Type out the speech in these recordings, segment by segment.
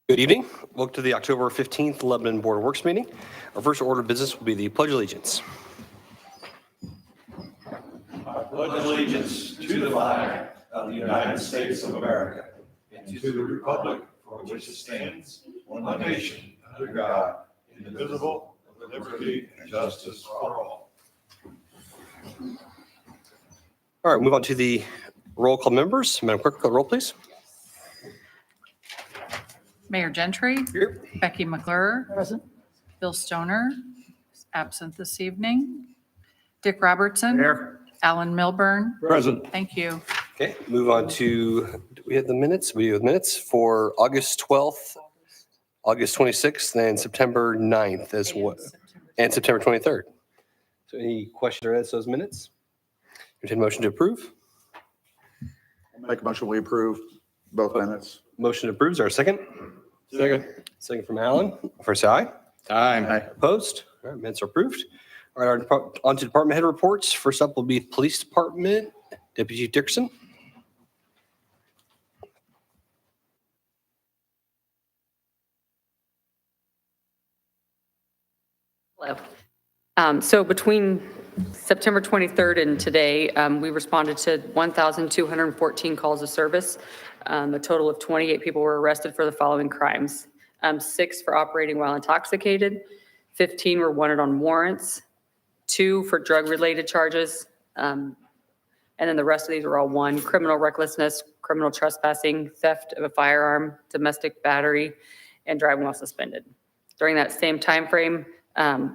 Good evening. Welcome to the October 15th Lebanon Board of Works meeting. Our first order of business will be the Pledge of Allegiance. I pledge allegiance to the flag of the United States of America and to the republic for which it stands, one nation, under God, indivisible, with liberty and justice for all. All right, move on to the roll call members. Madam Clerk, call the roll, please. Mayor Gentry. Here. Becky McClure. Present. Bill Stoner, absent this evening. Dick Robertson. Here. Alan Milburn. Present. Thank you. Okay, move on to, do we have the minutes? We have minutes for August 12th, August 26th, and September 9th as well, and September 23rd. So any questions or edits to those minutes? Entertain motion to approve. Make a motion, we approve both minutes. Motion to approve. Is there a second? Second. Second from Alan. First, say aye. Aye. Opposed? All right, minutes are approved. All right, on to department head reports. First up will be Police Department, Deputy Chief Dickerson. Hello. So between September 23rd and today, we responded to 1,214 calls of service. A total of 28 people were arrested for the following crimes. 6 for operating while intoxicated, 15 were wanted on warrants, 2 for drug-related charges, and then the rest of these were all 1: criminal recklessness, criminal trespassing, theft of a firearm, domestic battery, and driving while suspended. During that same time frame,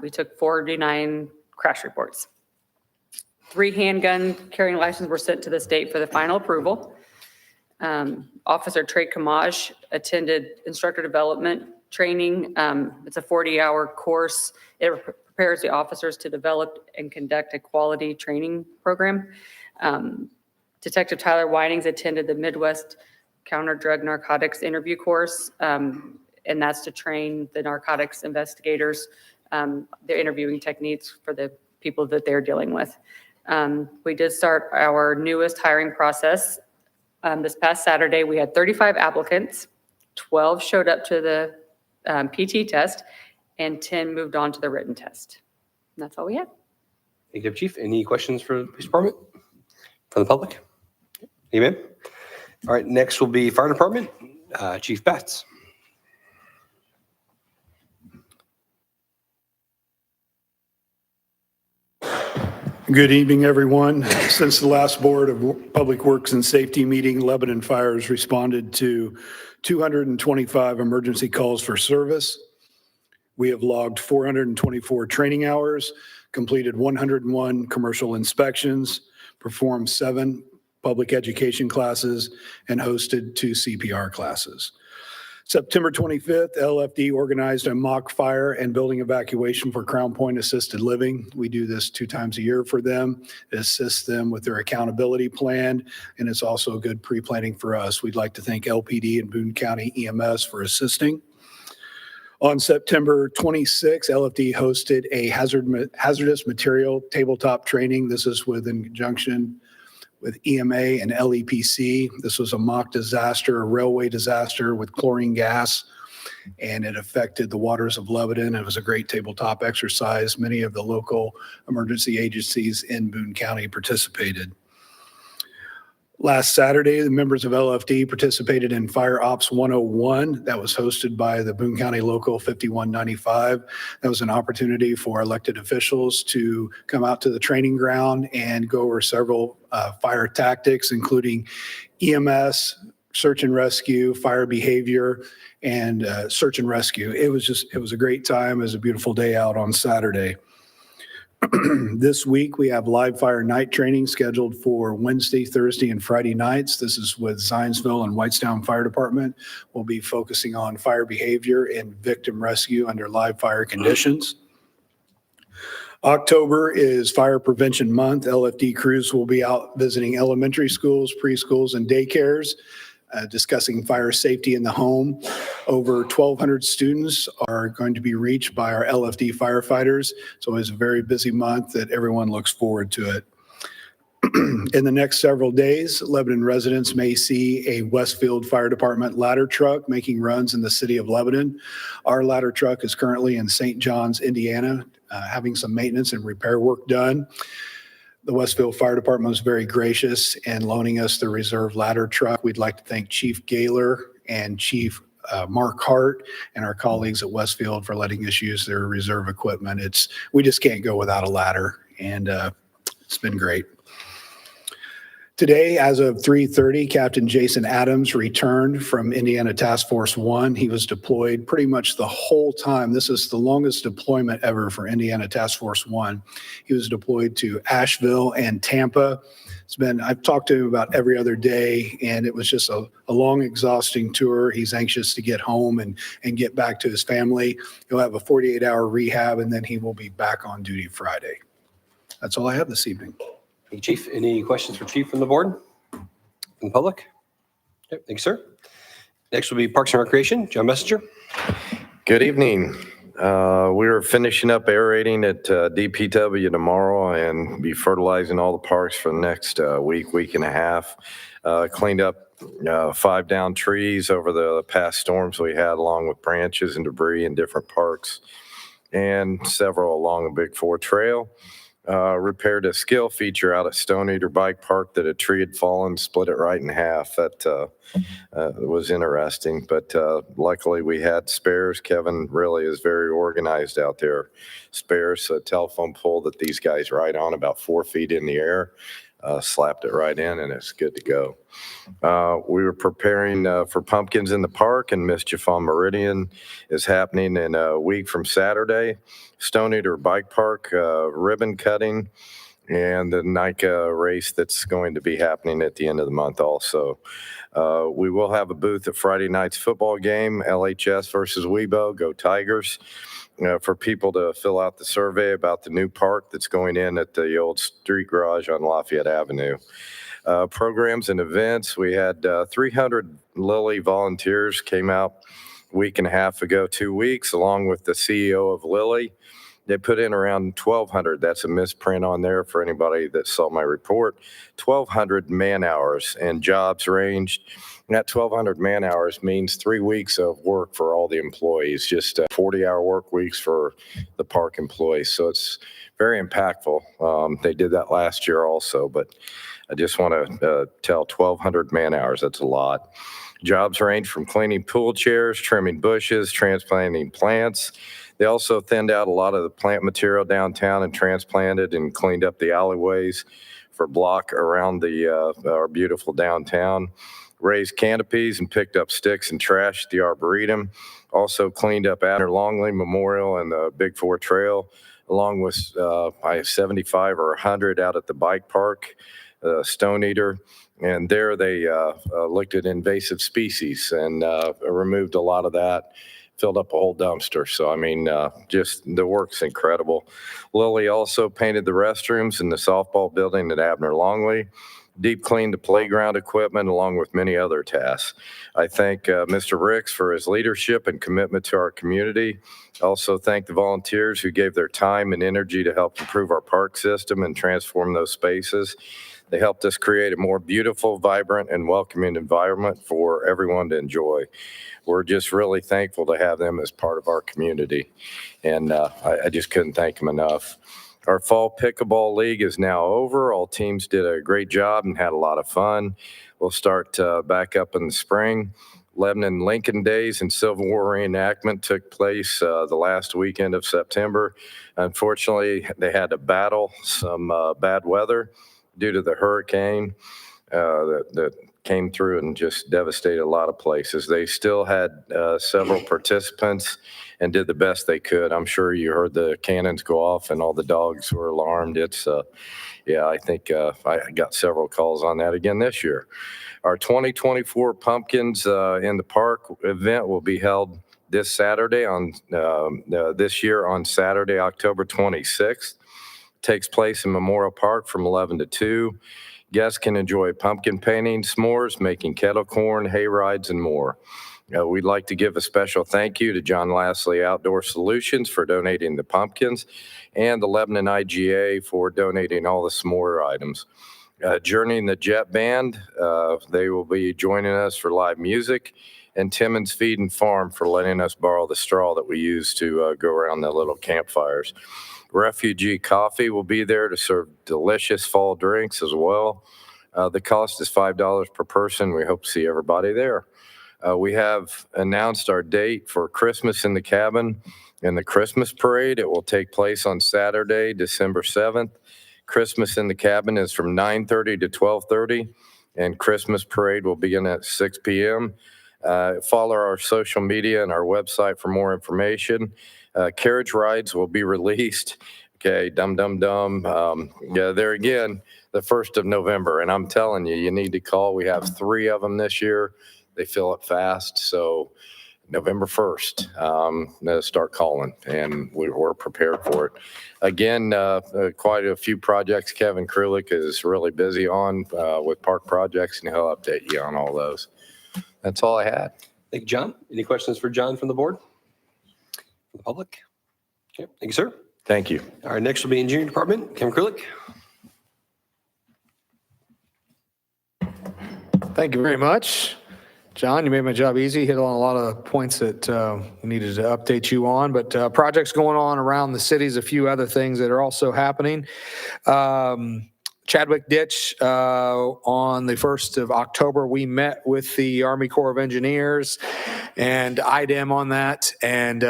we took 49 crash reports. 3 handgun carrying licenses were sent to the state for the final approval. Officer Trey Kamaj attended instructor development training. It's a 40-hour course. It prepares the officers to develop and conduct a quality training program. Detective Tyler Winings attended the Midwest Counter Drug Narcotics interview course, and that's to train the narcotics investigators, their interviewing techniques for the people that they're dealing with. We did start our newest hiring process. This past Saturday, we had 35 applicants, 12 showed up to the PT test, and 10 moved on to the written test. And that's all we have. Thank you, Chief. Any questions for the Police Department from the public? Amen. All right, next will be Fire Department, Chief Batts. Good evening, everyone. Since the last Board of Public Works and Safety meeting, Lebanon Fire has responded to 225 emergency calls for service. We have logged 424 training hours, completed 101 commercial inspections, performed 7 public education classes, and hosted 2 CPR classes. September 25th, LFD organized a mock fire and building evacuation for Crown Point Assisted Living. We do this 2 times a year for them. It assists them with their accountability plan, and it's also good pre-planning for us. We'd like to thank LPD and Boone County EMS for assisting. On September 26th, LFD hosted a hazardous material tabletop training. This is in conjunction with EMA and LEPC. This was a mock disaster, a railway disaster with chlorine gas, and it affected the waters of Lebanon. It was a great tabletop exercise. Many of the local emergency agencies in Boone County participated. Last Saturday, the members of LFD participated in Fire Ops 101 that was hosted by the Boone County Local 5195. That was an opportunity for elected officials to come out to the training ground and go over several fire tactics, including EMS, search and rescue, fire behavior, and search and rescue. It was a great time. It was a beautiful day out on Saturday. This week, we have live fire night training scheduled for Wednesday, Thursday, and Friday nights. This is with Zionsville and Whitestown Fire Department. We'll be focusing on fire behavior and victim rescue under live fire conditions. October is Fire Prevention Month. LFD crews will be out visiting elementary schools, preschools, and daycares, discussing fire safety in the home. Over 1,200 students are going to be reached by our LFD firefighters. So it's a very busy month that everyone looks forward to it. In the next several days, Lebanon residents may see a Westfield Fire Department ladder truck making runs in the city of Lebanon. Our ladder truck is currently in St. John's, Indiana, having some maintenance and repair work done. The Westfield Fire Department was very gracious in loaning us the reserve ladder truck. We'd like to thank Chief Gaylor and Chief Mark Hart and our colleagues at Westfield for letting us use their reserve equipment. We just can't go without a ladder, and it's been great. Today, as of 3:30, Captain Jason Adams returned from Indiana Task Force 1. He was deployed pretty much the whole time. This is the longest deployment ever for Indiana Task Force 1. He was deployed to Asheville and Tampa. I've talked to him about every other day, and it was just a long, exhausting tour. He's anxious to get home and get back to his family. He'll have a 48-hour rehab, and then he will be back on duty Friday. That's all I have this evening. Thank you, Chief. Any questions for Chief from the board? From the public? Okay, thank you, sir. Next will be Parks and Recreation. John Messenger. Good evening. We're finishing up aerating at DPW tomorrow and be fertilizing all the parks for the next week and a half. Cleaned up 5 down trees over the past storms we had, along with branches and debris in different parks, and several along the Big 4 Trail. Repaired a skill feature out at Stone Eater Bike Park that a tree had fallen, split it right in half. That was interesting, but luckily we had spares. Kevin really is very organized out there. Spares, a telephone pole that these guys ride on about 4 feet in the air, slapped it right in, and it's good to go. We were preparing for pumpkins in the park, and Mischief on Meridian is happening in a week from Saturday. Stone Eater Bike Park ribbon cutting, and the NICA race that's going to be happening at the end of the month also. We will have a booth at Friday night's football game, LHS versus Weibo, go Tigers, for people to fill out the survey about the new park that's going in at the old street garage on Lafayette Avenue. Programs and events, we had 300 Lilly volunteers came out a week and a half ago, 2 weeks, along with the CEO of Lilly. They put in around 1,200. That's a misprint on there for anybody that saw my report. 1,200 man hours, and jobs ranged. And that 1,200 man hours means 3 weeks of work for all the employees, just 40-hour work weeks for the park employees. So it's very impactful. They did that last year also, but I just want to tell 1,200 man hours. That's a lot. Jobs range from cleaning pool chairs, trimming bushes, transplanting plants. They also thinned out a lot of the plant material downtown and transplanted and cleaned up the alleyways for block around our beautiful downtown. Raised canopies and picked up sticks and trash at the Arboretum. Also cleaned up Adner Longley Memorial and the Big 4 Trail, along with 75 or 100 out at the bike park, Stone Eater. And there they looked at invasive species and removed a lot of that, filled up a whole dumpster. So, I mean, just the work's incredible. Lily also painted the restrooms in the softball building at Abner Longley, deep cleaned the playground equipment, along with many other tasks. I thank Mr. Ricks for his leadership and commitment to our community. Also thank the volunteers who gave their time and energy to help improve our park system and transform those spaces. They helped us create a more beautiful, vibrant, and welcoming environment for everyone to enjoy. We're just really thankful to have them as part of our community, and I just couldn't thank them enough. Our fall pickleball league is now over. All teams did a great job and had a lot of fun. We'll start back up in the spring. Lebanon Lincoln Days and Civil War reenactment took place the last weekend of September. Unfortunately, they had to battle some bad weather due to the hurricane that came through and just devastated a lot of places. They still had several participants and did the best they could. I'm sure you heard the cannons go off and all the dogs were alarmed. It's, I think I got several calls on that again this year. Our 2024 Pumpkins in the Park event will be held this Saturday this year on Saturday, October 26th. Takes place in Memorial Park from 11 to 2. Guests can enjoy pumpkin painting, s'mores, making kettle corn, hay rides, and more. We'd like to give a special thank you to John Lashley Outdoor Solutions for donating the pumpkins and the Lebanon IGA for donating all the s'more items. Journey and the Jet Band. They will be joining us for live music. And Timmons Feed and Farm for letting us borrow the straw that we use to go around the little campfires. Refugee Coffee will be there to serve delicious fall drinks as well. The cost is $5 per person. We hope to see everybody there. We have announced our date for Christmas in the Cabin and the Christmas Parade. It will take place on Saturday, December 7th. Christmas in the Cabin is from 9:30 to 12:30, and Christmas Parade will begin at 6 p.m. Follow our social media and our website for more information. Carriage rides will be released. Okay, dum. Yeah, there again, the 1st of November. And I'm telling you, you need to call. We have 3 of them this year. They fill up fast. So November 1st, start calling, and we're prepared for it. Again, quite a few projects Kevin Krulik is really busy on with park projects, and he'll update you on all those. That's all I had. Thank you, John. Any questions for John from the board? From the public? Okay, thank you, sir. Thank you. All right, next will be Engineering Department, Kevin Krulik. Thank you very much. John, you made my job easy, hit on a lot of points that we needed to update you on, but projects going on around the cities, a few other things that are also happening. Chadwick Ditch, on the 1st of October, we met with the Army Corps of Engineers and IDEM on that, and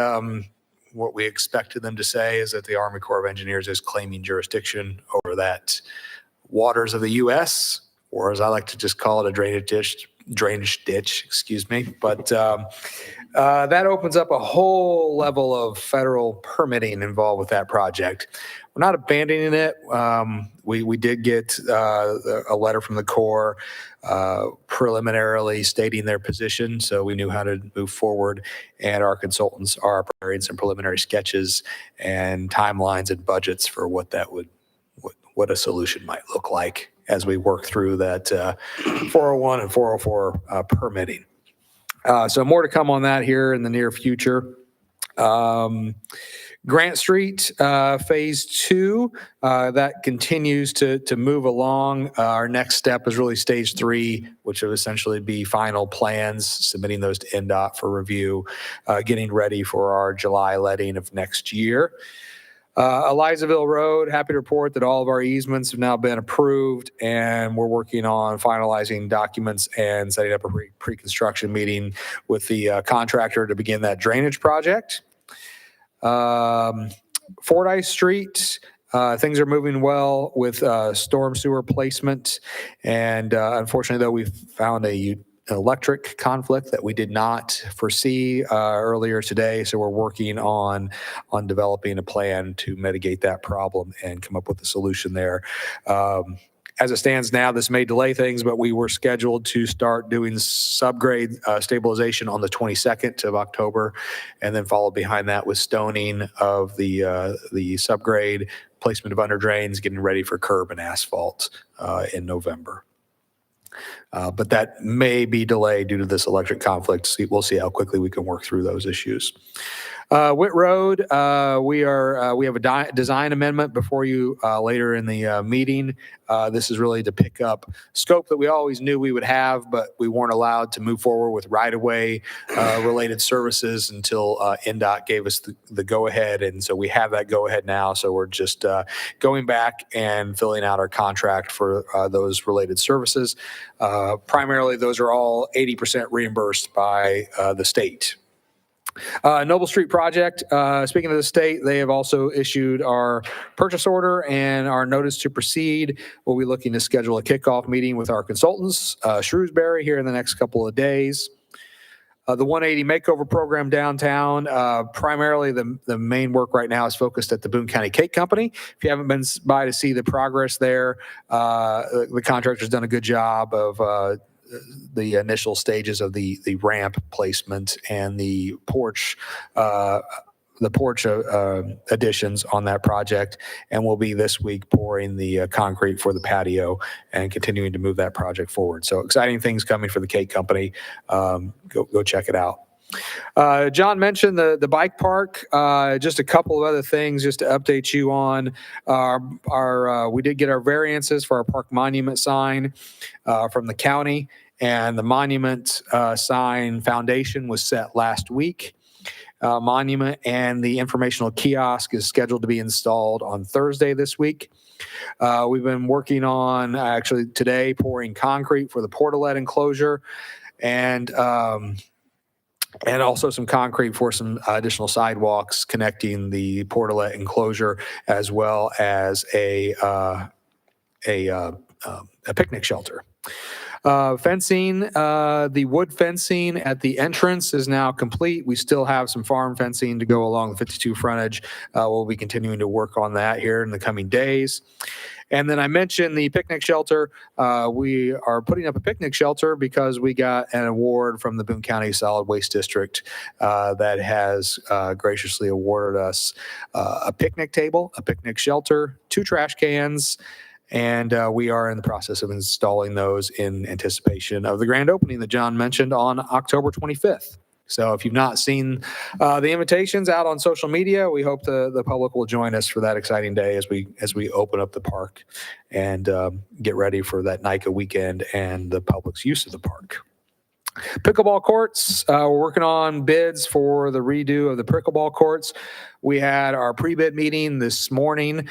what we expected them to say is that the Army Corps of Engineers is claiming jurisdiction over that waters of the U.S., or as I like to just call it, a drainage ditch, excuse me. But that opens up a whole level of federal permitting involved with that project. We're not abandoning it. We did get a letter from the Corps preliminarily stating their position, so we knew how to move forward, and our consultants are preparing some preliminary sketches and timelines and budgets for what that would, what a solution might look like as we work through that 401 and 404 permitting. So more to come on that here in the near future. Grant Street, Phase 2, that continues to move along. Our next step is really Stage 3, which will essentially be final plans, submitting those to NDOT for review, getting ready for our July letting of next year. Elizaville Road, happy to report that all of our easements have now been approved, and we're working on finalizing documents and setting up a pre-construction meeting with the contractor to begin that drainage project. Fordyce Street, things are moving well with storm sewer placement, and unfortunately, though, we found an electric conflict that we did not foresee earlier today. So we're working on developing a plan to mitigate that problem and come up with a solution there. As it stands now, this may delay things, but we were scheduled to start doing subgrade stabilization on the 22nd of October, and then followed behind that with stoning of the subgrade, placement of under drains, getting ready for curb and asphalt in November. But that may be delayed due to this electric conflict. We'll see how quickly we can work through those issues. Witt Road, we have a design amendment before you later in the meeting. This is really to pick up scope that we always knew we would have, but we weren't allowed to move forward with right-of-way related services until NDOT gave us the go-ahead. And so we have that go-ahead now. So we're just going back and filling out our contract for those related services. Primarily, those are all 80% reimbursed by the state. Noble Street project, speaking of the state, they have also issued our purchase order and our notice to proceed. We'll be looking to schedule a kickoff meeting with our consultants, Shrewsbury, here in the next couple of days. The 180 makeover program downtown, primarily the main work right now is focused at the Boone County Cake Company. If you haven't been by to see the progress there, the contractor's done a good job of the initial stages of the ramp placement and the porch additions on that project, and we'll be this week pouring the concrete for the patio and continuing to move that project forward. So exciting things coming for the Cake Company. Go check it out. John mentioned the bike park. Just a couple of other things just to update you on. We did get our variances for our park monument sign from the county, and the monument sign foundation was set last week. Monument and the informational kiosk is scheduled to be installed on Thursday this week. We've been working on, actually today, pouring concrete for the portalet enclosure, and also some concrete for some additional sidewalks connecting the portalet enclosure, as well as a picnic shelter. Fencing, the wood fencing at the entrance is now complete. We still have some farm fencing to go along the 52 frontage. We'll be continuing to work on that here in the coming days. And then I mentioned the picnic shelter. We are putting up a picnic shelter because we got an award from the Boone County Solid Waste District that has graciously awarded us a picnic table, a picnic shelter, 2 trash cans, and we are in the process of installing those in anticipation of the grand opening that John mentioned on October 25th. So if you've not seen the invitations out on social media, we hope the public will join us for that exciting day as we open up the park and get ready for that NICA weekend and the public's use of the park. Pickleball courts, we're working on bids for the redo of the pickleball courts. We had our pre-bid meeting this morning.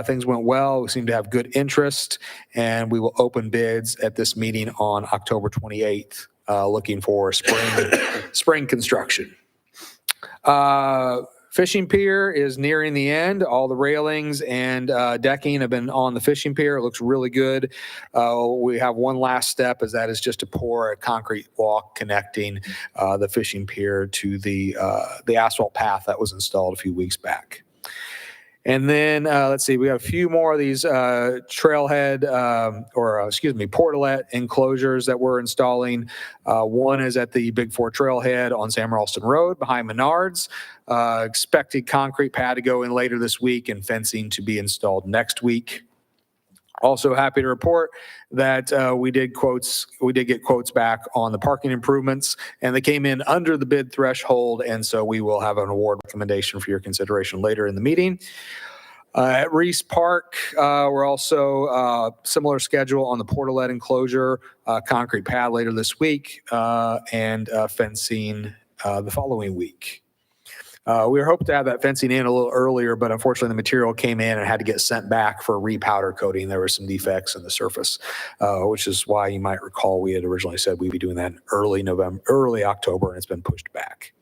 Things went well. We seem to have good interest, and we will open bids at this meeting on October 28th, looking for spring construction. Fishing pier is nearing the end. All the railings and decking have been on the fishing pier. It looks really good. We have one last step, as that is just to pour a concrete walk connecting the fishing pier to the asphalt path that was installed a few weeks back. And then let's see, we have a few more of these trailhead portalet enclosures that we're installing. One is at the Big Four Trailhead on Sam Ralston Road behind Menards. Expected concrete pad to go in later this week and fencing to be installed next week. Also happy to report that we did get quotes back on the parking improvements, and they came in under the bid threshold, and so we will have an award recommendation for your consideration later in the meeting. At Reese Park, we're also similar schedule on the portalet enclosure, concrete pad later this week, and fencing the following week. We were hoping to have that fencing in a little earlier, but unfortunately the material came in and had to get sent back for repowder coating. There were some defects in the surface, which is why you might recall we had originally said we'd be doing that in early October, and it's been pushed back.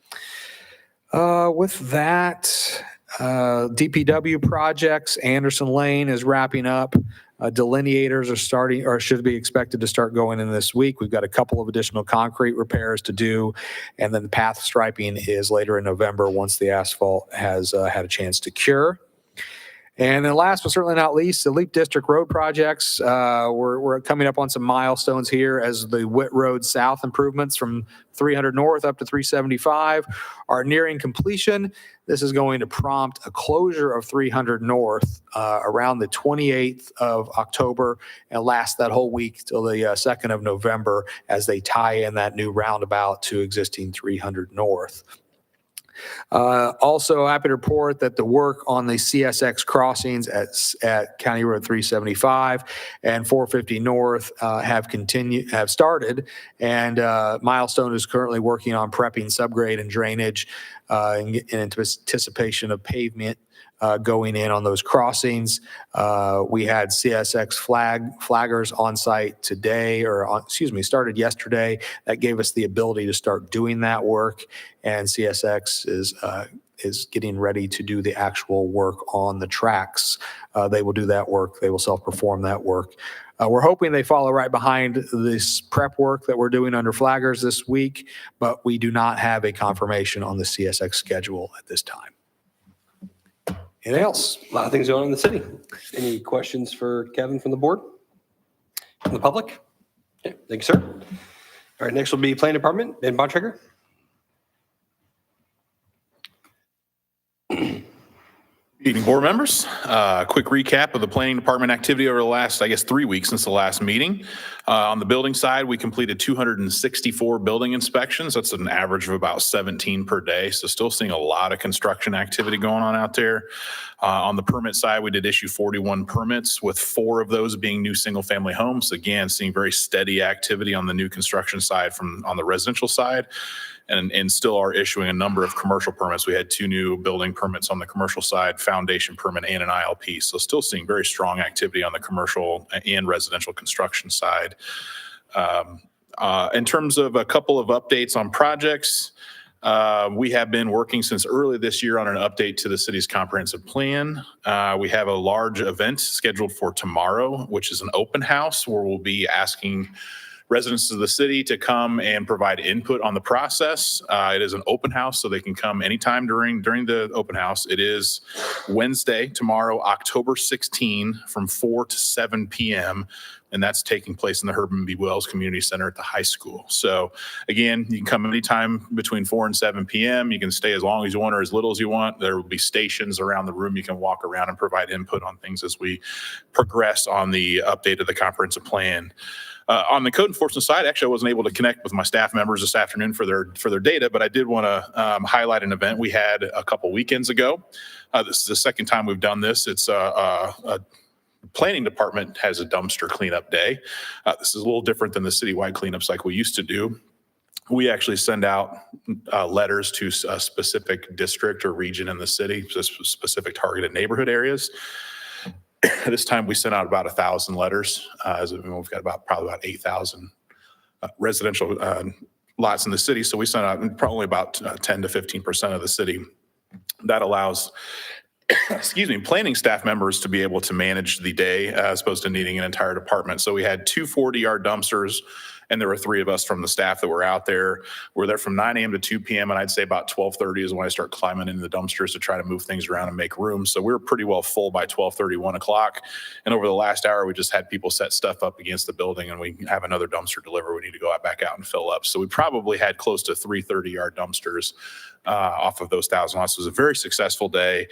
With that, DPW projects, Anderson Lane is wrapping up. Delineators are starting, or should be expected to start going in this week. We've got a couple of additional concrete repairs to do, and then the path striping is later in November once the asphalt has had a chance to cure. And then last but certainly not least, the Leap District road projects. We're coming up on some milestones here as the Witt Road South improvements from 300 North up to 375 are nearing completion. This is going to prompt a closure of 300 North around the 28th of October and last that whole week till the 2nd of November as they tie in that new roundabout to existing 300 North. Also happy to report that the work on the CSX crossings at County Road 375 and 450 North have started, and Milestone is currently working on prepping subgrade and drainage in anticipation of pavement going in on those crossings. We had CSX flaggers on site today, started yesterday. That gave us the ability to start doing that work, and CSX is getting ready to do the actual work on the tracks. They will do that work. They will self-perform that work. We're hoping they follow right behind this prep work that we're doing under flaggers this week, but we do not have a confirmation on the CSX schedule at this time. Anything else? A lot of things going on in the city. Any questions for Kevin from the board? From the public? Okay, thank you, sir. All right, next will be Planning Department. Ben Bontrager. Evening, board members. Quick recap of the planning department activity over the last, 3 weeks since the last meeting. On the building side, we completed 264 building inspections. That's an average of about 17 per day. So still seeing a lot of construction activity going on out there. On the permit side, we did issue 41 permits, with 4 of those being new single-family homes. Again, seeing very steady activity on the new construction side on the residential side. And still are issuing a number of commercial permits. We had 2 new building permits on the commercial side, foundation permit and an ILP. So still seeing very strong activity on the commercial and residential construction side. In terms of a couple of updates on projects, we have been working since early this year on an update to the city's comprehensive plan. We have a large event scheduled for tomorrow, which is an open house where we'll be asking residents of the city to come and provide input on the process. It is an open house, so they can come anytime during the open house. It is Wednesday, tomorrow, October 16, from 4 to 7 p.m., and that's taking place in the Herman B. Wells Community Center at the high school. So again, you can come anytime between 4 and 7 p.m. You can stay as long as you want or as little as you want. There will be stations around the room. You can walk around and provide input on things as we progress on the update of the comprehensive plan. On the code enforcement side, actually, I wasn't able to connect with my staff members this afternoon for their data, but I did want to highlight an event we had a couple weekends ago. This is the second time we've done this. It's a planning department has a dumpster cleanup day. This is a little different than the citywide cleanups like we used to do. We actually send out letters to a specific district or region in the city, specific targeted neighborhood areas. This time we sent out about 1,000 letters. We've got probably about 8,000 residential lots in the city. So we sent out probably about 10 to 15% of the city. That allows, planning staff members to be able to manage the day as opposed to needing an entire department. So we had 2 40-yard dumpsters, and there were 3 of us from the staff that were out there. We're there from 9 a.m. to 2 p.m. And I'd say about 12:30 is when I start climbing into the dumpsters to try to move things around and make room. So we were pretty well full by 12:30, 1 o'clock. And over the last hour, we just had people set stuff up against the building, and we have another dumpster deliver. We need to go back out and fill up. So we probably had close to 3 30-yard dumpsters off of those 1,000 lots. It was a very successful day.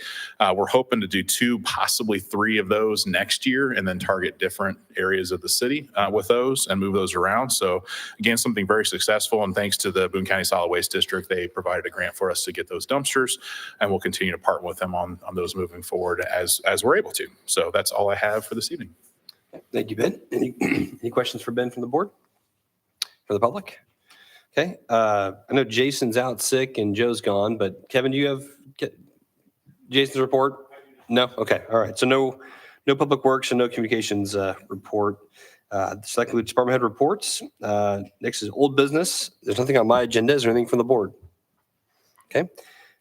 We're hoping to do 2, possibly 3 of those next year, and then target different areas of the city with those and move those around. So again, something very successful. And thanks to the Boone County Solid Waste District, they provided a grant for us to get those dumpsters, and we'll continue to partner with them on those moving forward as we're able to. So that's all I have for this evening. Thank you, Ben. Any questions for Ben from the board? For the public? Okay. I know Jason's out sick and Joe's gone, but Kevin, do you have Jason's report? No? Okay. All right. So no public works and no communications report. So that concludes department head reports. Next is old business. There's nothing on my agenda. Is there anything from the board? Okay.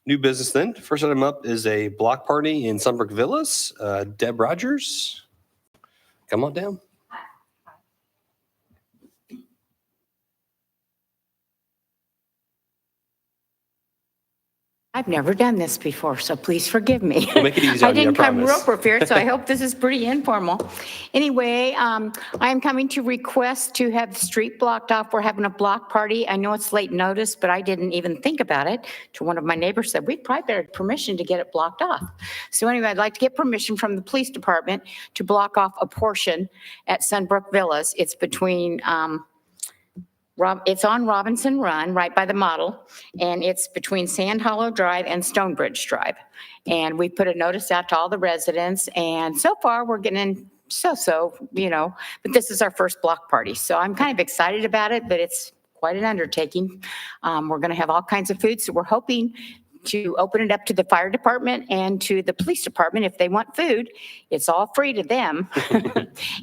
New business then. First item up is a block party in Sunbrook Villas. Deb Rogers, come on down. I've never done this before, so please forgive me. We'll make it easy I on you, I didn't come promise. real prepared, so I hope this is pretty informal. Anyway, I am coming to request to have the street blocked off. We're having a block party. I know it's late notice, but I didn't even think about it. To one of my neighbors said, we'd probably better permission to get it blocked off. So anyway, I'd like to get permission from the police department to block off a portion at Sunbrook Villas. It's between, it's on Robinson Run, right by the model, and it's between Sand Hollow Drive and Stonebridge Drive. And we put a notice out to all the residents, and so far we're getting so, but this is our first block party. So I'm kind of excited about it, but it's quite an undertaking. We're going to have all kinds of food, so we're hoping to open it up to the fire department and to the police department. If they want food, it's all free to them.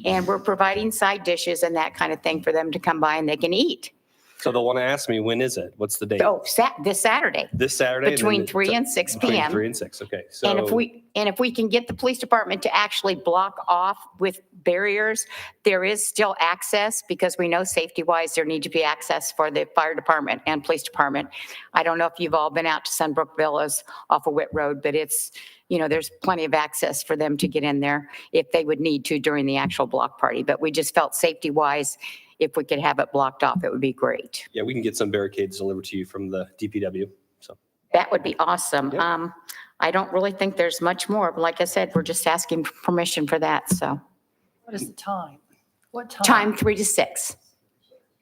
And we're providing side dishes and that kind of thing for them to come by and they can eat. So they'll want to ask me, when is it? What's the date? Oh, this Saturday. This Saturday? Between 3 and 6 Between p.m. 3 and 6, okay. So And if we can get the police department to actually block off with barriers, there is still access, because we know safety-wise there need to be access for the fire department and police department. I don't know if you've all been out to Sunbrook Villas off of Witt Road, but it's, there's plenty of access for them to get in there if they would need to during the actual block party. But we just felt safety-wise, if we could have it blocked off, it would be great. yeah, we can get some barricades delivered to you from the DPW. So That would be awesome. Yep. I don't really think there's much more. But like I said, we're just asking for permission for that, so. What is the time? What time? Time 3 to 6.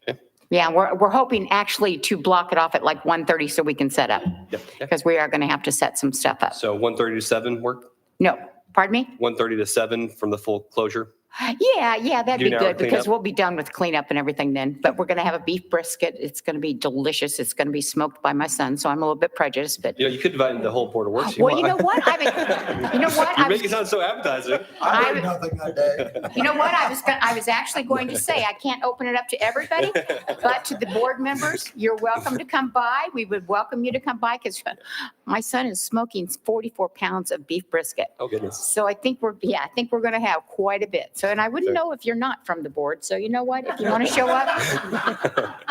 Okay. Yeah, we're hoping actually to block it off at like 1:30 so we can set up, Yep. because we are going to have to set some stuff up. So 1:30 to 7 work? No, pardon me? 1:30 to 7 from the full closure? Yeah, that'd Do be an hour good because cleanup? we'll be done with cleanup and everything then. But we're going to have a beef brisket. It's going to be delicious. It's going to be smoked by my son, so I'm a little bit prejudiced, but. You could invite the whole board of works. Well, you know what? You know what? You're making it sound so appetizing. I was- nothing that day. You know what? I was actually going to say, I can't open it up to everybody, but to the board members, you're welcome to come by. We would welcome you to come by because my son is smoking 44 pounds of beef brisket. Oh, goodness. So I think we're going to have quite a bit. So, and I wouldn't know if you're not from the board. So you know what? If you want to show up,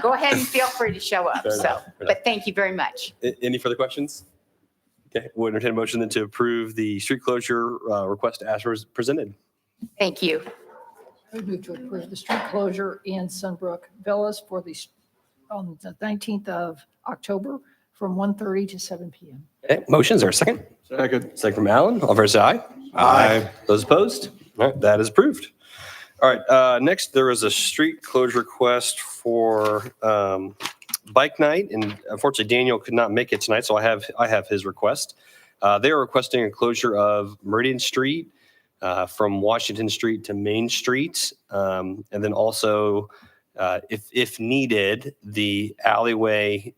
go ahead and feel free to show up. Fair So, enough, fair but thank you very much. Any further questions? Okay, we'll entertain a motion then to approve the street closure request as presented. Thank you. I would move to approve the street closure in Sunbrook Villas on the 19th of October from 1:30 to 7 p.m. Okay, motions are second. Second. Second from Alan. All fair say aye. Aye. Those opposed? All right, that is approved. All right, next there was a street closure request for bike night, and unfortunately Daniel could not make it tonight, so I have his request. They are requesting a closure of Meridian Street from Washington Street to Main Street, and then also, if needed, the alleyway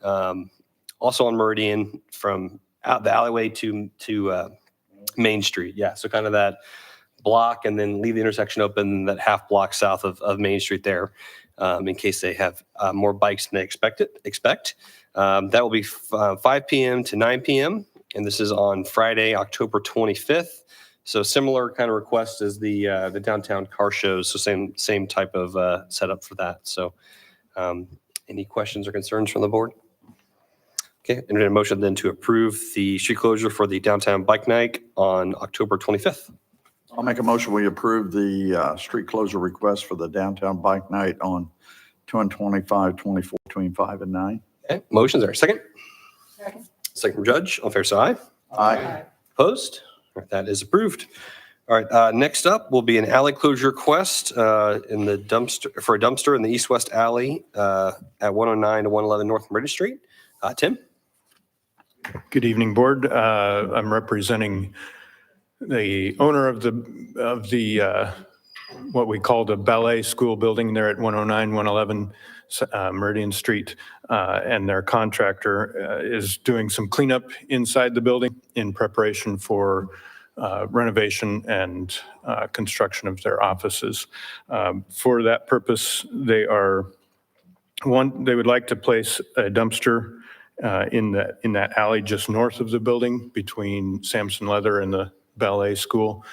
also on Meridian from out the alleyway to Main Street. Yeah, so kind of that block and then leave the intersection open, that half block south of Main Street there, in case they have more bikes than they expect. That will be 5 p.m. to 9 p.m. And this is on Friday, October 25th. So similar kind of request as the downtown car shows. So same type of setup for that. So any questions or concerns from the board? Okay, entertain a motion then to approve the street closure for the downtown bike night on October 25th. I'll make a motion, we approve the street closure request for the downtown bike night on 2/25/24 between 5 and 9. Okay, motions are second. Second. Second from Judge. All fair say aye. Aye. Opposed? All right, that is approved. All right, next up will be an alley closure request in the dumpster in the east-west alley at 109 to 111 North Meridian Street. Tim? Good evening, Board. I'm representing the owner of the what we call the ballet school building there at 109, 111 Meridian Street. And their contractor is doing some cleanup inside the building in preparation for renovation and construction of their offices. For that purpose, they would like to place a dumpster in that alley just north of the building between Sampson Leather and the ballet school,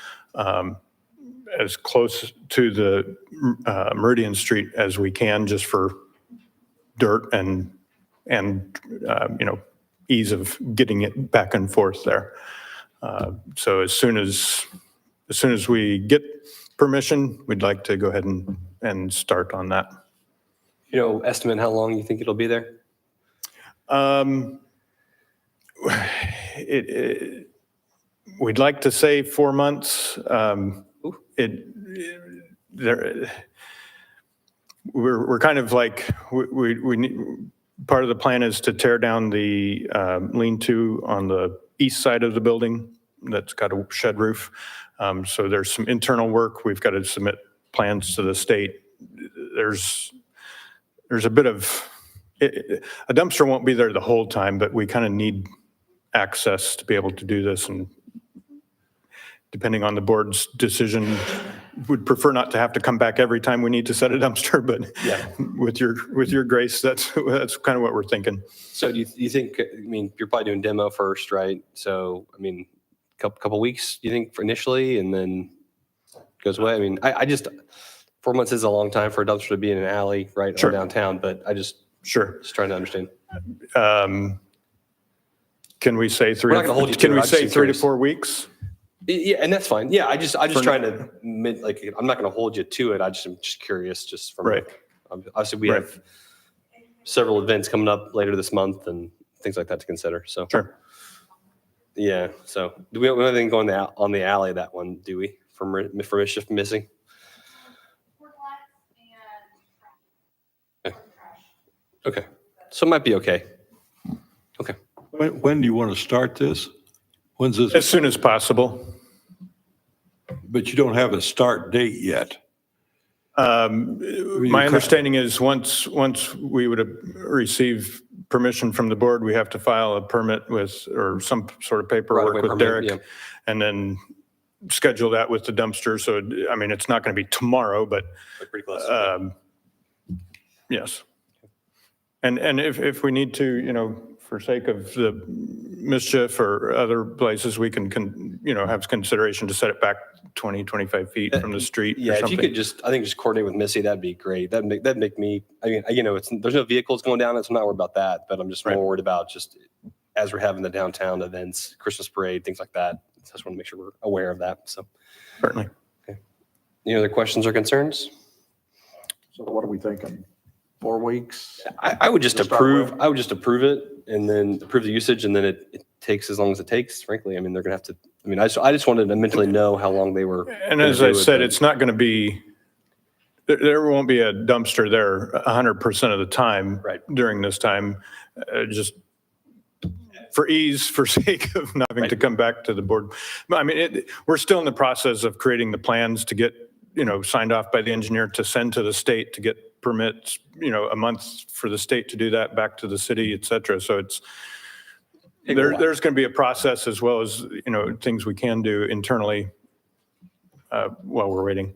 as close to the Meridian Street as we can, just for dirt and ease of getting it back and forth there. So as soon as we get permission, we'd like to go ahead and start on that. Estimate how long you think it'll be there? We'd like to say 4 months. We're kind of like, we need, part of the plan is to tear down the lean-to on the east side of the building that's got a shed roof. So there's some internal work. We've got to submit plans to the state. There's a bit of, a dumpster won't be there the whole time, but we kind of need access to be able to do this. And depending on the board's decision, would prefer not to have to come back every time we need to set a dumpster, but Yeah. with your grace, that's kind of what we're thinking. So do you think, you're probably doing demo first, right? So, couple weeks, you think, for initially, and then goes away? I just, 4 months is a long time for a dumpster to be in an alley, right, Sure. or downtown, but I just trying to understand. Can we say We're not gonna hold you to it. I just am 3 to curious. 4 weeks? Yeah, and that's fine. Yeah, I just trying to, I'm not going to hold you to it. I'm just curious, just from, Right. Obviously we Right. have several events coming up later this month and things like that to consider, so. Sure. Yeah, so do we have anything going on the alley, that one, do we, for mischief missing? Okay, so it might be okay. Okay, When do you want to start this? When's As this? soon as possible. But you don't have a start date yet. My understanding is once we would have received permission from the board, we have to file a permit with, or some sort of paperwork Right-of-way with permit, Derek. And then schedule that with the dumpster. So, I mean, it's not going to be tomorrow, but pretty close. yes. And if we need to, you know, for sake of the mischief or other places, we can, you know, have consideration to set it back 20, 25 feet from the street or Yeah, if you something. could I think just coordinate with Missy, that'd be great. That'd make me, I mean, you know, there's no vehicles going down, so I'm not worried about that, but I'm just Right. more worried about just as we're having the downtown events, Christmas parade, things like that. So I just want to make sure we're aware of that, so. Certainly. Any other questions or concerns? So what are we thinking? 4 weeks? I would just To start approve, with? I would just approve it and then approve the usage and then it takes as long as it takes, frankly. I mean, they're gonna have to, I mean, I just wanted to mentally know how long they were. And gonna as I do it, said, but- it's not going to be, there won't be a dumpster there 100% of the time. Right. During this time, just for ease, for sake of not having to come back to the board. I mean, we're still in the process of creating the plans to get, you know, signed off by the engineer to send to the state to get permits, you know, a month for the state to do that, back to the city, et cetera. So it's, Take a while. there's going to be a process as well as, you know, things we can do internally while we're waiting.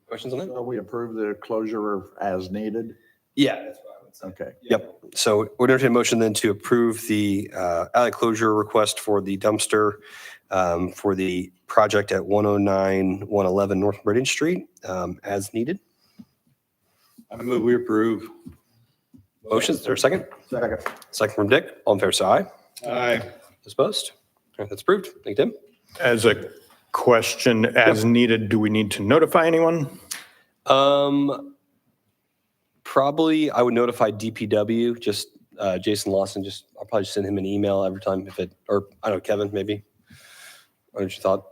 Questions on that? So we approve the closure as needed? Yeah, that's what I would say. Okay. Yep. So we're entertain a motion then to approve the alley closure request for the dumpster for the project at 109, 111 North Meridian Street as needed. I move we approve. Motion, is there a second? Second. Second from Dick. All in favor, say aye. Aye. Those opposed? All right, that's approved. Thank you, Tim. As a question, as needed, do we need to notify anyone? Probably I would notify DPW, just Jason Lawson, I'll probably just send him an email every time or I don't know, Kevin, maybe. What did you thought?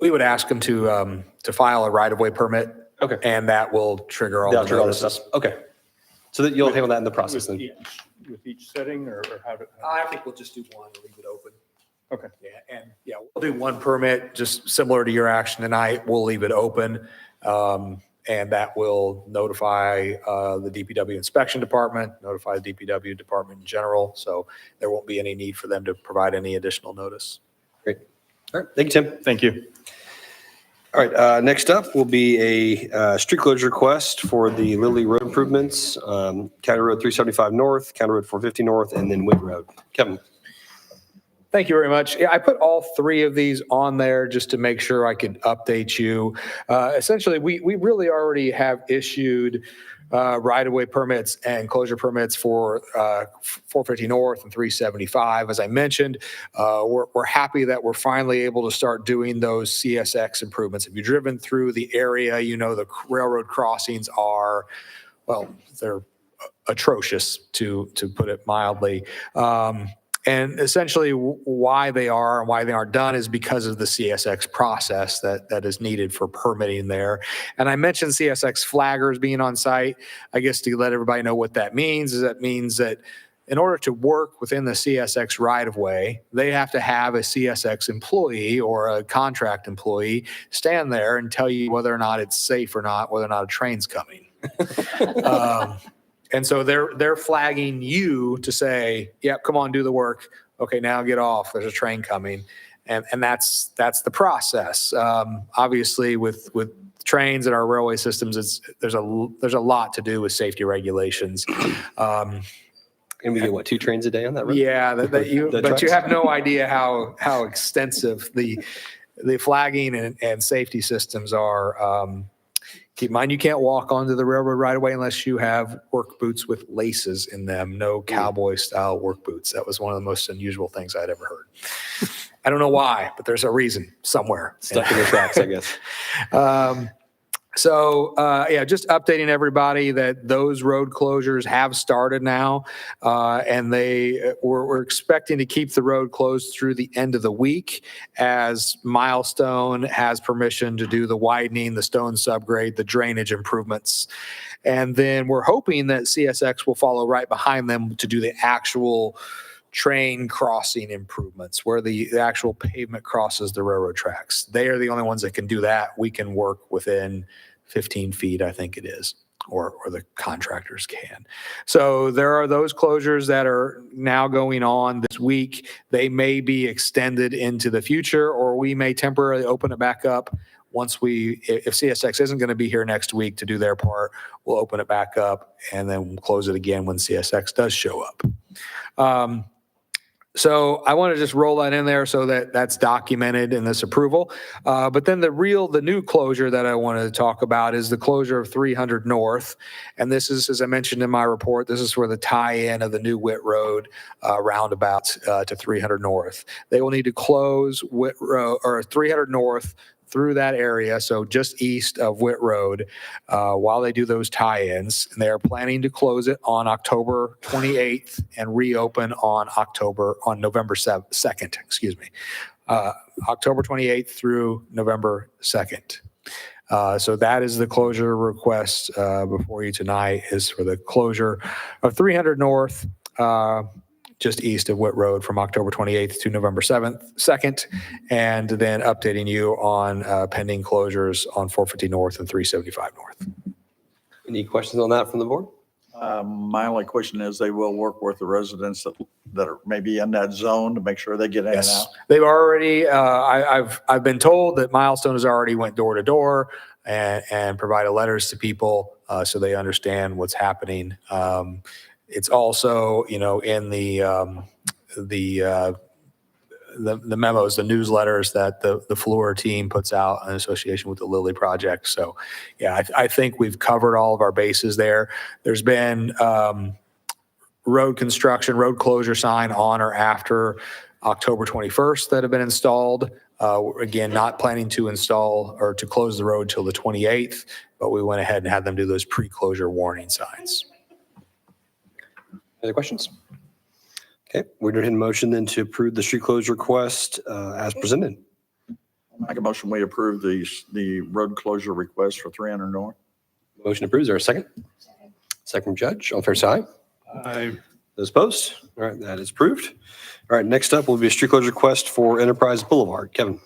We would ask them to file a right-of-way permit. Okay. And that will trigger all Yeah, the trigger all this notices. stuff. Okay. So that you'll handle that in the process then. With each setting or how to? I think we'll just do one and leave it open. Okay. Yeah, and yeah, we'll do one permit, just similar to your action tonight. We'll leave it open. And that will notify the DPW inspection department, notify the DPW department in general. So there won't be any need for them to provide any additional notice. Great. All right. Thank you, Tim. Thank you. All right. Next up will be a street closure request for the Lilly Road improvements, County Road 375 North, County Road 450 North, and then Witt Road. Kevin. Thank you very much. Yeah, I put all three of these on there just to make sure I could update you. Essentially, we really already have issued right-of-way permits and closure permits for 450 North and 375. As I mentioned, we're happy that we're finally able to start doing those CSX improvements. If you've driven through the area, you know the railroad crossings are, well, they're atrocious to put it mildly. And essentially why they are and why they aren't done is because of the CSX process that is needed for permitting there. And I mentioned CSX flaggers being on site. I guess to let everybody know what that means is that means that in order to work within the CSX right-of-way, they have to have a CSX employee or a contract employee stand there and tell you whether or not it's safe or not, whether or not a train's coming. And so they're flagging you to say, yep, come on, do the work. Okay, now get off. There's a train coming. And that's the process. Obviously, with trains and our railway systems, there's a lot to do with safety regulations. And we get, what, 2 trains a day on that road? Yeah, The but you trucks? have no idea how extensive the flagging and safety systems are. Keep in mind, you can't walk onto the railroad right away unless you have work boots with laces in them, no cowboy style work boots. That was one of the most unusual things I'd ever heard. I don't know why, but there's a reason somewhere. Stuck in the tracks, I guess. So, yeah, just updating everybody that those road closures have started now. And we're expecting to keep the road closed through the end of the week as Milestone has permission to do the widening, the stone subgrade, the drainage improvements. And then we're hoping that CSX will follow right behind them to do the actual train crossing improvements where the actual pavement crosses the railroad tracks. They are the only ones that can do that. We can work within 15 feet, I think it is, or the contractors can. So there are those closures that are now going on this week. They may be extended into the future, or we may temporarily open it back up once if CSX isn't going to be here next week to do their part, we'll open it back up and then we'll close it again when CSX does show up. So I want to just roll that in there so that that's documented in this approval. But then the new closure that I wanted to talk about is the closure of 300 North. And this is, as I mentioned in my report, this is for the tie-in of the new Whit Road roundabout to 300 North. They will need to close Whit Road or 300 North through that area, so just east of Whit Road, while they do those tie-ins. And they are planning to close it on October 28th and reopen on November 2nd, October 28th through November 2nd. So that is the closure request before you tonight, is for the closure of 300 North, just east of Whit Road from October 28th to November 2nd, and then updating you on pending closures on 450 North and 375 North. Any questions on that from the board? My only question is they will work with the residents that are maybe in that zone to make sure they get in and out. They've already, I've been told that Milestone has already went door to door and provided letters to people so they understand what's happening. It's also, in the memos, the newsletters that the Fluor team puts out in association with the Lilly Project. So, yeah, I think we've covered all of our bases there. There's been road construction, road closure sign on or after October 21st that have been installed. Again, not planning to install or to close the road till the 28th, but we went ahead and had them do those pre-closure warning signs. Any questions? Okay, we're doing a motion then to approve the street closure request as presented. Make a motion, we approve the road closure request for 300 North. Motion approved. Is there a second? Second from Judge. All fair side? Aye. Those opposed? All right, that is approved. All right, next up will be a street closure request for Enterprise Boulevard. Kevin.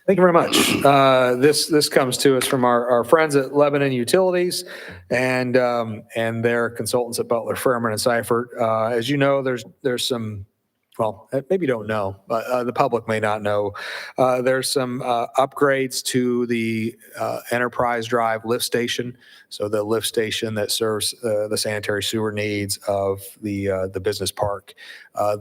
Thank you very much. This comes to us from our friends at Lebanon Utilities and their consultants at Butler, Fairman, and Seifert. As you know, there's some, well, maybe you don't know, but the public may not know. There's some upgrades to the Enterprise Drive lift station. So the lift station that serves the sanitary sewer needs of the business park.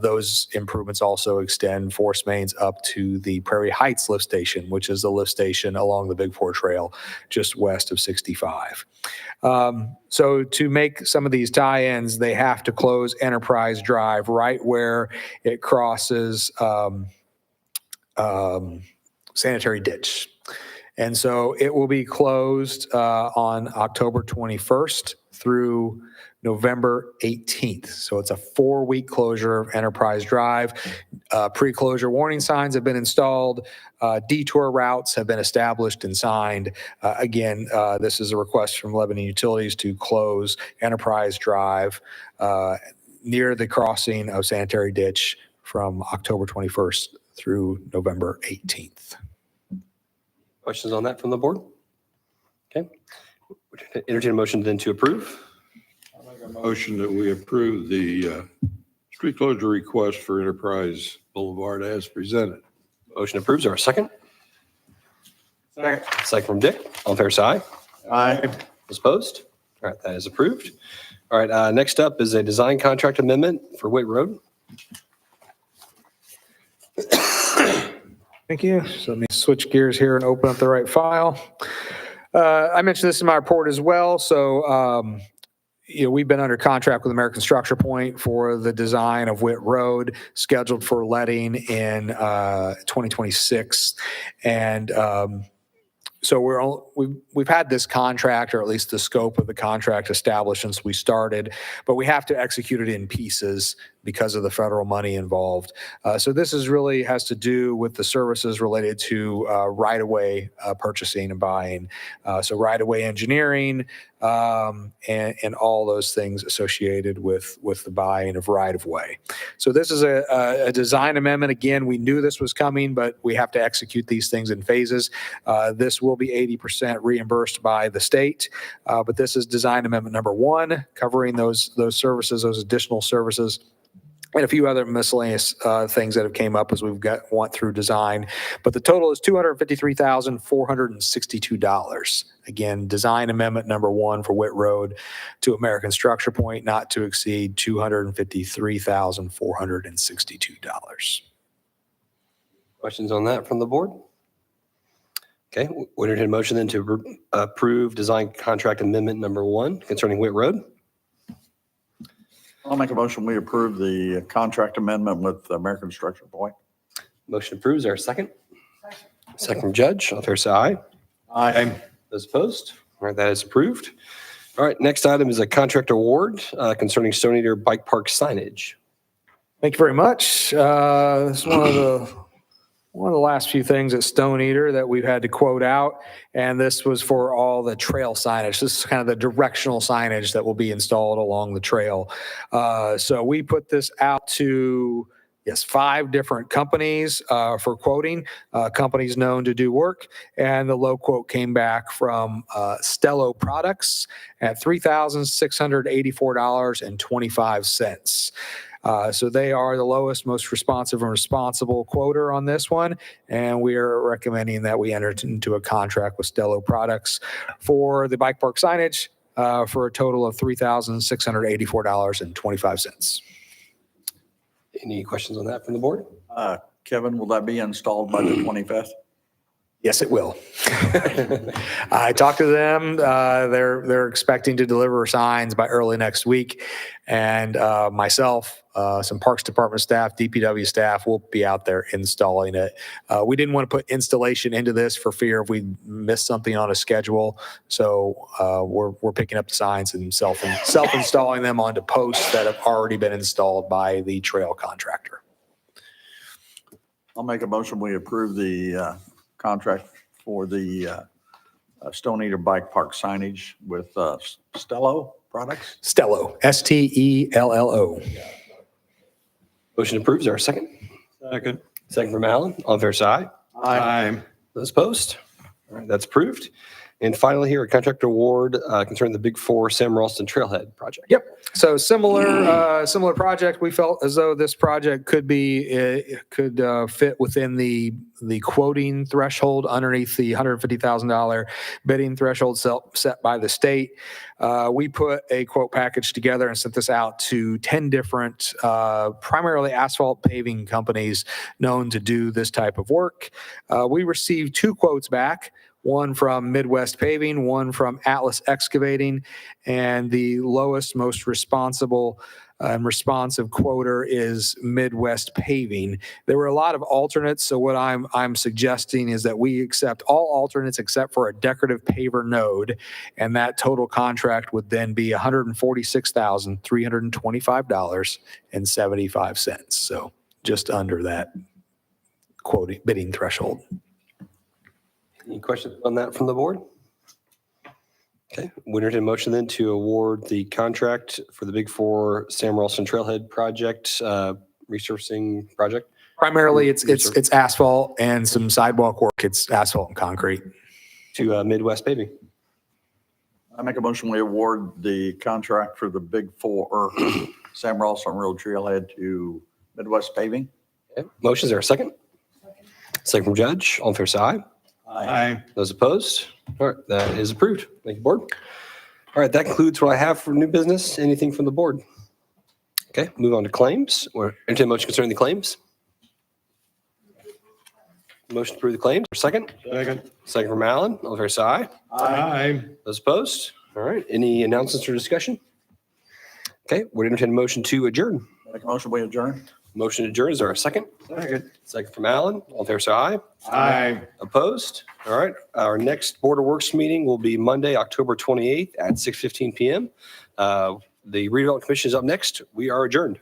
Those improvements also extend force mains up to the Prairie Heights lift station, which is the lift station along the Big Four Trail just west of 65. So to make some of these tie-ins, they have to close Enterprise Drive right where it crosses sanitary ditch. And so it will be closed on October 21st through November 18th. So it's a 4-week closure of Enterprise Drive. Pre-closure warning signs have been installed. Detour routes have been established and signed. Again, this is a request from Lebanon Utilities to close Enterprise Drive near the crossing of Sanitary Ditch from October 21st through November 18th. Questions on that from the board? Okay. Entertain a motion then to approve. I'll make a motion that we approve the street closure request for Enterprise Boulevard as presented. Motion approves. Is there a second? Second. Second from Dick. All fair side? Aye. Those opposed? All right, that is approved. All right, next up is a design contract amendment for Whit Road. Thank you. So let me switch gears here and open up the right file. I mentioned this in my report as well. So, we've been under contract with American Structure Point for the design of Whit Road, scheduled for letting in 2026. And so we've had this contract, or at least the scope of the contract established since we started, but we have to execute it in pieces because of the federal money involved. So this is really has to do with the services related to right-of-way purchasing and buying. So right-of-way engineering, and all those things associated with the buying of right-of-way. So this is a design amendment. Again, we knew this was coming, but we have to execute these things in phases. This will be 80% reimbursed by the state, but this is design amendment number 1, covering those services, those additional services, and a few other miscellaneous things that have came up as we've went through design. But the total is $253,462. Again, design amendment number 1 for Witt Road to American Structure Point, not to exceed $253,462. Questions on that from the board? Okay, would entertain a motion then to approve design contract amendment number 1 concerning Witt Road. I'll make a motion, we approve the contract amendment with American Structure Point. Motion approved. Is there a second? Second from Judge. All fair say aye. Aye. Those opposed? All right, that is approved. All right, next item is a contract award concerning Stone Eater Bike Park signage. Thank you very much. This is one of the last few things at Stone Eater that we've had to quote out, and this was for all the trail signage. This is kind of the directional signage that will be installed along the trail. So we put this out to 5 different companies for quoting, companies known to do work, and the low quote came back from Stello Products at $3,684.25. So they are the lowest, most responsive and responsible quoter on this one, and we are recommending that we enter into a contract with Stello Products for the bike park signage for a total of $3,684.25. Any questions on that from the board? Kevin, will that be installed by the 25th? Yes, it will. I talked to them. They're expecting to deliver signs by early next week, and myself, some Parks Department staff, DPW staff will be out there installing it. We didn't want to put installation into this for fear if we missed something on a schedule, so we're picking up the signs and self-installing them onto posts that have already been installed by the trail contractor. I'll make a motion, we approve the contract for the Stone Eater Bike Park signage with Stello Products. Stello, Stello. Motion approved. Is there a second? Second. Second from Alan. All in fair say aye. Aye. Those opposed? All right, that's approved. And finally here, a contract award concerning the Big Four Sam Ralston Trailhead project. Yep. So similar project. We felt as though this project could fit within the quoting threshold underneath the $150,000 bidding threshold set by the state. We put a quote package together and sent this out to 10 different, primarily asphalt paving companies known to do this type of work. We received 2 quotes back. One from Midwest Paving, one from Atlas Excavating, and the lowest, most responsible and responsive quoter is Midwest Paving. There were a lot of alternates, so what I'm suggesting is that we accept all alternates except for a decorative paver node, and that total contract would then be $146,325.75. So just under that quoting bidding threshold. Any questions on that from the board? Okay, would entertain a motion then to award the contract for the Big Four Sam Ralston Trailhead project, resurfacing project? Primarily, it's asphalt and some sidewalk work. It's asphalt and concrete. To Midwest Paving. I make a motion, we award the contract for the Big Four Sam Ralston Road Trailhead to Midwest Paving. Okay. Motion, is there a second? Second from Judge. All in fair say aye. Aye. Those opposed? All right, that is approved. Thank you, board. All right, that concludes what I have for new business. Anything from the board? Okay, move on to claims. Or entertain a motion concerning the claims. Motion to approve the claims. Second? Second. Second from Alan. All in fair say aye. Aye. Those opposed? All right, any announcements or discussion? Okay, would entertain a motion to adjourn. Make a motion, we adjourn. Motion to adjourn. Is there a second? Second. Second from Alan. All in favor, say aye. Aye. Opposed? All right. Our next Board of Works meeting will be Monday, October 28th at 6:15 PM. The redevelopment commission is up next. We are adjourned.